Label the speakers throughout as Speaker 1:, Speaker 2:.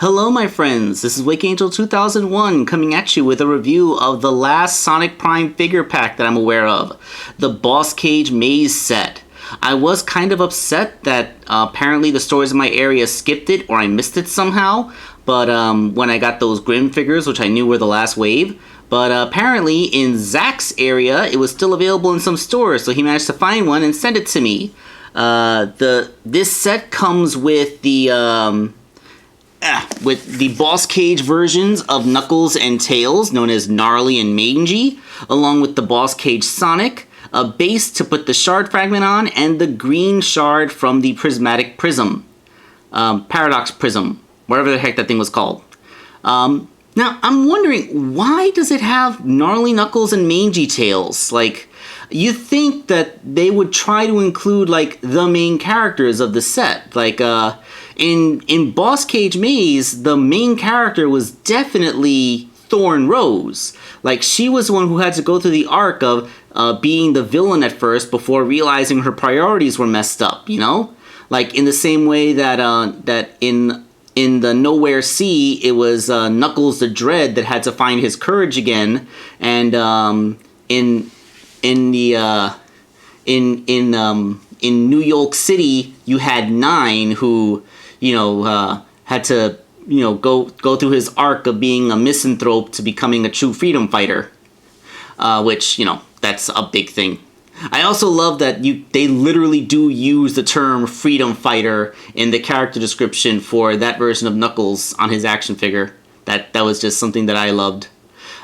Speaker 1: Hello my friends, this is Wake Angel 2001 coming at you with a review of the last Sonic Prime figure pack that I'm aware of, the Boscage Maze set. I was kind of upset that apparently the stores in my area skipped it or I missed it somehow, but when I got those Grim figures, which I knew were the last wave, but apparently in Zach's area it was still available in some stores, so he managed to find one and send it to me. This set comes with the Boscage versions of Knuckles and Tails, known as Gnarly and Mangy, along with the Boscage Sonic, a base to put the shard fragment on, and the green shard from the prismatic prism. Paradox prism, whatever the heck that thing was called. Now, I'm wondering, why does it have Gnarly Knuckles and Mangy Tails? Like, you think that they would try to include, like, the main characters of the set. Like, in Boscage Maze, the main character was definitely Thorn Rose. Like, she was the one who had to go through the arc of being the villain at first before realizing her priorities were messed up, you know? Like, in the same way that that in the Nowhere Sea, it was Knuckles the Dread that had to find his courage again, and in New York City, you had Nine, who, you know, had to, you know, go through his arc of being a misanthrope to becoming a true freedom fighter, which, you know, that's a big thing. I also love that they literally do use the term freedom fighter in the character description for that version of Knuckles on his action figure. That was just something that I loved.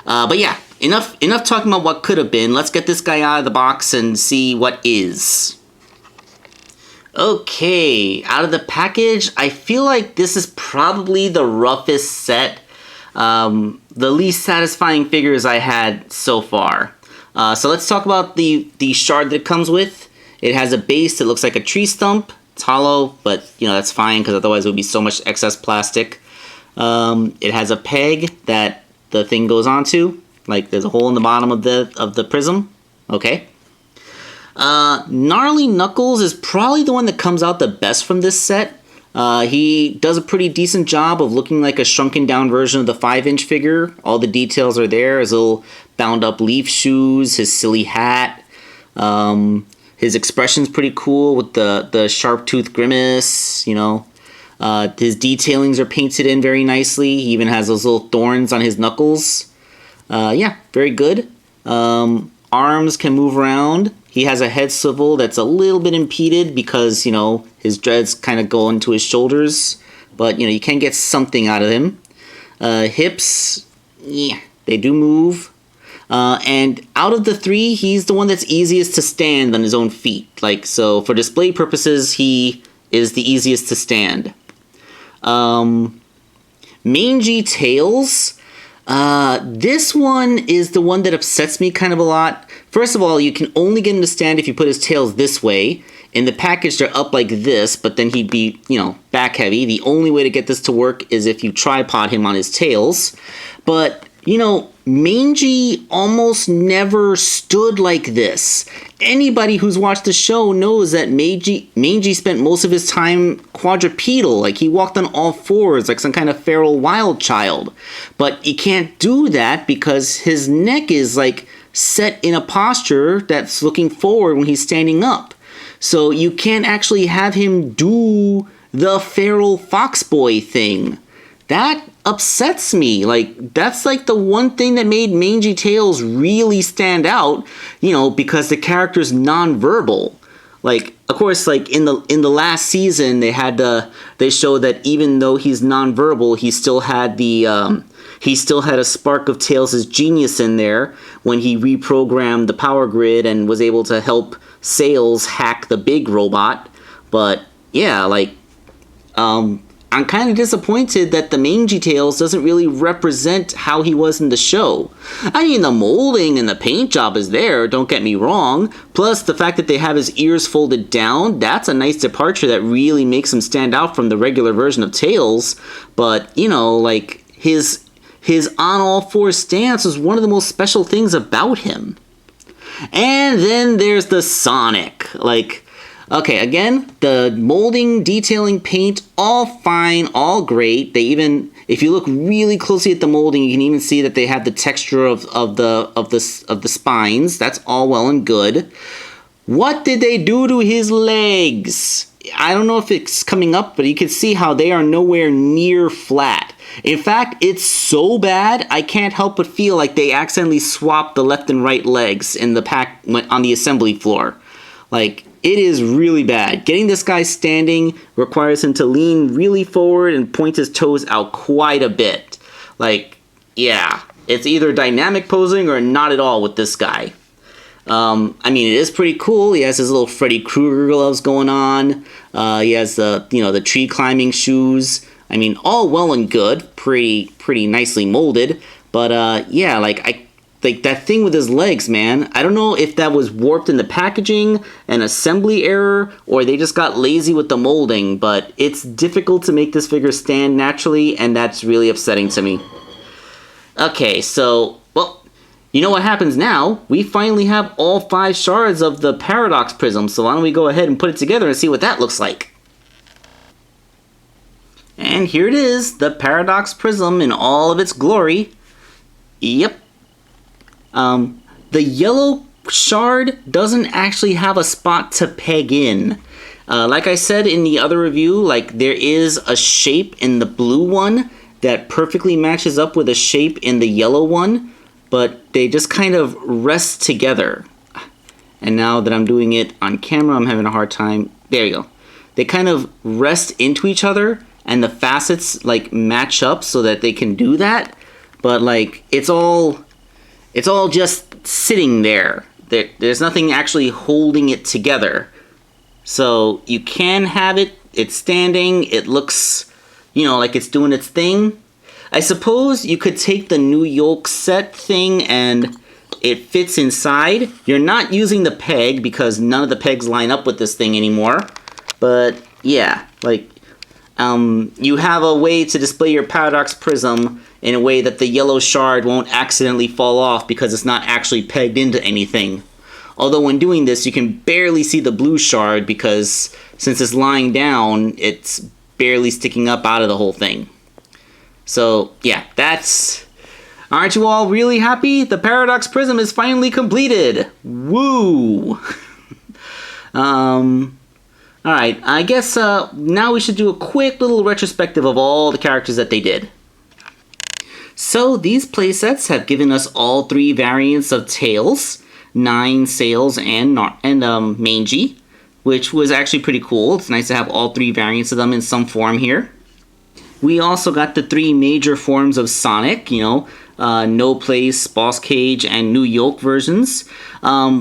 Speaker 1: But yeah, enough talking about what could have been. Let's get this guy out of the box and see what is. Okay, out of the package, I feel like this is probably the roughest set, the least satisfying figures I had so far. So let's talk about the shard that it comes with. It has a base that looks like a tree stump. It's hollow, but you know that's fine because otherwise it would be so much excess plastic. It has a peg that the thing goes onto. Like there's a hole in the bottom of the prism. Okay. Gnarly Knuckles is probably the one that comes out the best from this set. He does a pretty decent job of looking like a shrunken down version of the 5-inch figure. All the details are there. His little bound up leaf shoes, his silly hat. His expression's pretty cool with the sharp tooth grimace, you know. His detailings are painted in very nicely. He even has those little thorns on his knuckles. Yeah, very good. Arms can move around. He has a head swivel that's a little bit impeded because, you know, his dreads kind of go into his shoulders. But, you know, you can get something out of him. Hips, yeah, they do move. And out of the three, he's the one that's easiest to stand on his own feet. Like, so for display purposes, he is the easiest to stand. Mangy Tails. This one is the one that upsets me kind of a lot. First of all, you can only get him to stand if you put his tails this way. In the package, they're up like this, but then he'd be, you know, back heavy. The only way to get this to work is if you tripod him on his tails. But, you know, Mangy almost never stood like this. Anybody who's watched the show knows that Mangy spent most of his time quadrupedal, like he walked on all fours like some kind of feral wild child. But you can't do that because his neck is like set in a posture that's looking forward when he's standing up. So you can't actually have him do the feral fox boy thing. That upsets me. Like, that's like the one thing that made Mangy Tails really stand out, you know, because the character's nonverbal. Like, of course, like in the last season, they showed that even though he's nonverbal, he still had a spark of Tails' genius in there when he reprogrammed the power grid and was able to help Sails hack the big robot. But yeah, like, I'm kind of disappointed that the Mangy Tails doesn't really represent how he was in the show. I mean, the molding and the paint job is there, don't get me wrong. Plus, the fact that they have his ears folded down, that's a nice departure that really makes him stand out from the regular version of Tails. But, you know, like, his on all fours stance was one of the most special things about him. And then there's the Sonic. Like, Okay, again, the molding, detailing, paint, all fine, all great. They even, if you look really closely at the molding, you can even see that they have the texture of the spines. That's all well and good. What did they do to his legs? I don't know if it's coming up, but you can see how they are nowhere near flat. In fact, it's so bad, I can't help but feel like they accidentally swapped the left and right legs in the pack on the assembly floor. Like, it is really bad. Getting this guy standing requires him to lean really forward and point his toes out quite a bit. Like, yeah, it's either dynamic posing or not at all with this guy. I mean, it is pretty cool. He has his little Freddy Krueger gloves going on. He has the tree climbing shoes. I mean, all well and good, pretty nicely molded. But yeah, like that thing with his legs, man. I don't know if that was warped in the packaging, an assembly error, or they just got lazy with the molding. But it's difficult to make this figure stand naturally, and that's really upsetting to me. Okay, so well. You know what happens now? We finally have all 5 shards of the Paradox Prism, so why don't we go ahead and put it together and see what that looks like. And here it is, the Paradox Prism in all of its glory. Yep. The yellow shard doesn't actually have a spot to peg in. Like I said in the other review, like there is a shape in the blue one that perfectly matches up with a shape in the yellow one. But they just kind of rest together. And now that I'm doing it on camera, I'm having a hard time. There you go. They kind of rest into each other, and the facets like match up so that they can do that. But like it's all just sitting there. There's nothing actually holding it together. So you can have it. It's standing. It looks, like it's doing its thing. I suppose you could take the New York set thing and it fits inside. You're not using the peg because none of the pegs line up with this thing anymore. But yeah, like you have a way to display your Paradox Prism in a way that the yellow shard won't accidentally fall off because it's not actually pegged into anything. Although when doing this, you can barely see the blue shard because since it's lying down, it's barely sticking up out of the whole thing. So, yeah, aren't you all really happy? The Paradox Prism is finally completed! Woo! Alright, I guess now we should do a quick little retrospective of all the characters that they did. So, these playsets have given us all 3 variants of Tails, Nine, Sails, and Mangy, which was actually pretty cool. It's nice to have all 3 variants of them in some form here. We also got the 3 major forms of Sonic, No Place, Boscage, and New York versions,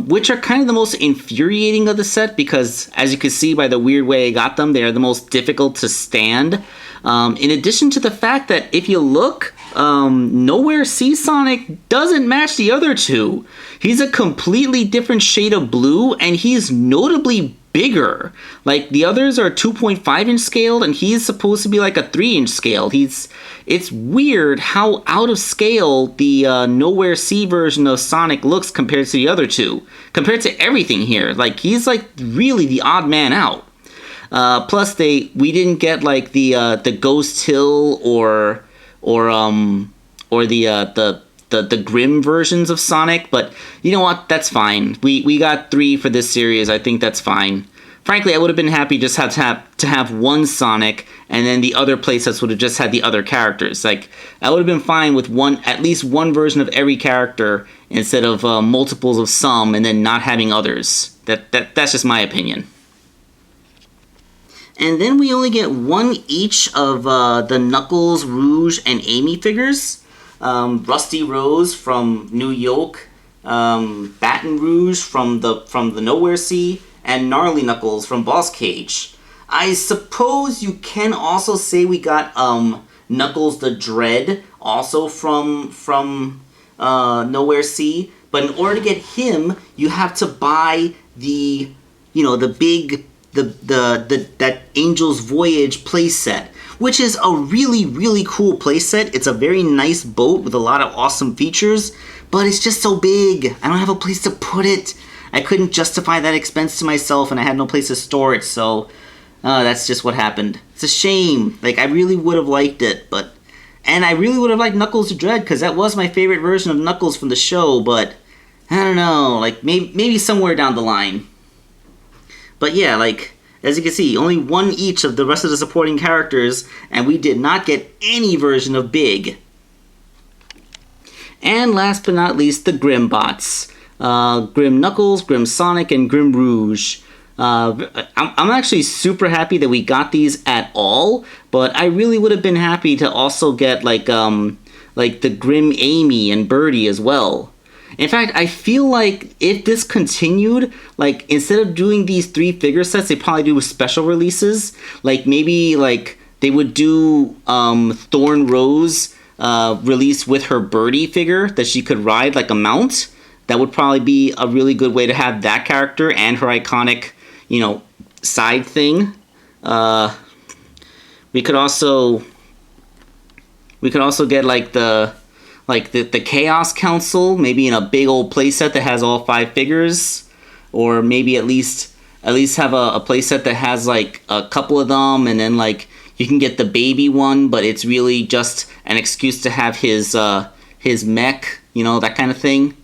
Speaker 1: which are kind of the most infuriating of the set because, as you can see by the weird way I got them, they are the most difficult to stand. In addition to the fact that if you look, Nowhere See Sonic doesn't match the other 2. He's a completely different shade of blue, and he's notably bigger. Like, the others are 2.5-inch scaled, and he's supposed to be like a 3-inch scaled. It's weird how out of scale the Nowhere See version of Sonic looks compared to the other 2. Compared to everything here. Like, he's like really the odd man out. Plus, we didn't get like the Ghost Hill or the Grim versions of Sonic, but you know what? That's fine. We got 3 for this series. I think that's fine. Frankly, I would have been happy just to have one Sonic, and then the other playsets would have just had the other characters. Like, I would have been fine with at least one version of every character instead of multiples of some, and then not having others. That's just my opinion. And then we only get 1 each of the Knuckles, Rouge, and Amy figures. Rusty Rose from New York, Baton Rouge from the Nowhere Sea, and Gnarly Knuckles from Boscage. I suppose you can also say we got Knuckles the Dread also from Nowhere Sea, but in order to get him, you have to buy the big that Angel's Voyage playset, which is a really, really cool playset. It's a very nice boat with a lot of awesome features, but it's just so big. I don't have a place to put it. I couldn't justify that expense to myself, and I had no place to store it, so that's just what happened. It's a shame. Like, I really would have liked it, but... And I really would have liked Knuckles to Dread, because that was my favorite version of Knuckles from the show, but... I don't know, like, maybe somewhere down the line. But yeah, like, as you can see, only one each of the rest of the supporting characters, and we did not get any version of Big. And last but not least, the Grim Bots. Grim Knuckles, Grim Sonic, and Grim Rouge. I'm actually super happy that we got these at all, but I really would have been happy to also get, like the Grim Amy and Birdie as well. In fact, I feel like if this continued, like, instead of doing these 3 figure sets, they probably do special releases. Like, maybe, like, they would do Thorn Rose release with her Birdie figure that she could ride like a mount. That would probably be a really good way to have that character and her iconic, you know, side thing. We could also get, like, the Chaos Council, maybe in a big old playset that has all 5 figures, or maybe at least have a playset that has, like, a couple of them, and then, like, you can get the baby one, but it's really just an excuse to have his mech, you know, that kind of thing.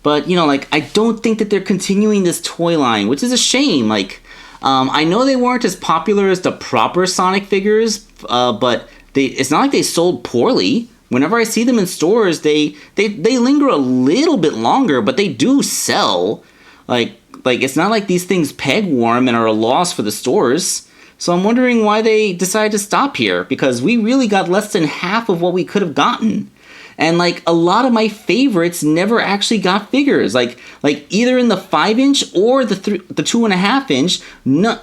Speaker 1: But, you know, like, I don't think that they're continuing this toy line, which is a shame. Like, I know they weren't as popular as the proper Sonic figures, but it's not like they sold poorly. Whenever I see them in stores, they linger a little bit longer, but they do sell. Like it's not like these things peg warm and are a loss for the stores. So I'm wondering why they decided to stop here, because we really got less than half of what we could have gotten. And, like, a lot of my favorites never actually got figures. Like either in the 5-inch or the 2.5-inch,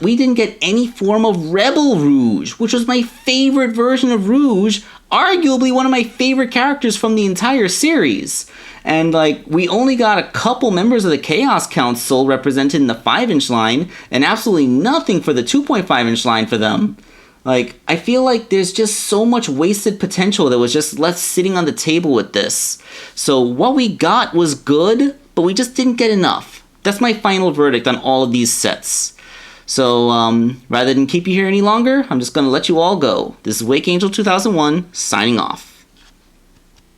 Speaker 1: we didn't get any form of Rebel Rouge, which was my favorite version of Rouge, arguably one of my favorite characters from the entire series. And, like, we only got a couple members of the Chaos Council represented in the 5-inch line, and absolutely nothing for the 2.5-inch line for them. Like, I feel like there's just so much wasted potential that was just left sitting on the table with this. So what we got was good, but we just didn't get enough. That's my final verdict on all of these sets. So, rather than keep you here any longer, I'm just going to let you all go. This is Wake Angel 2001, signing off.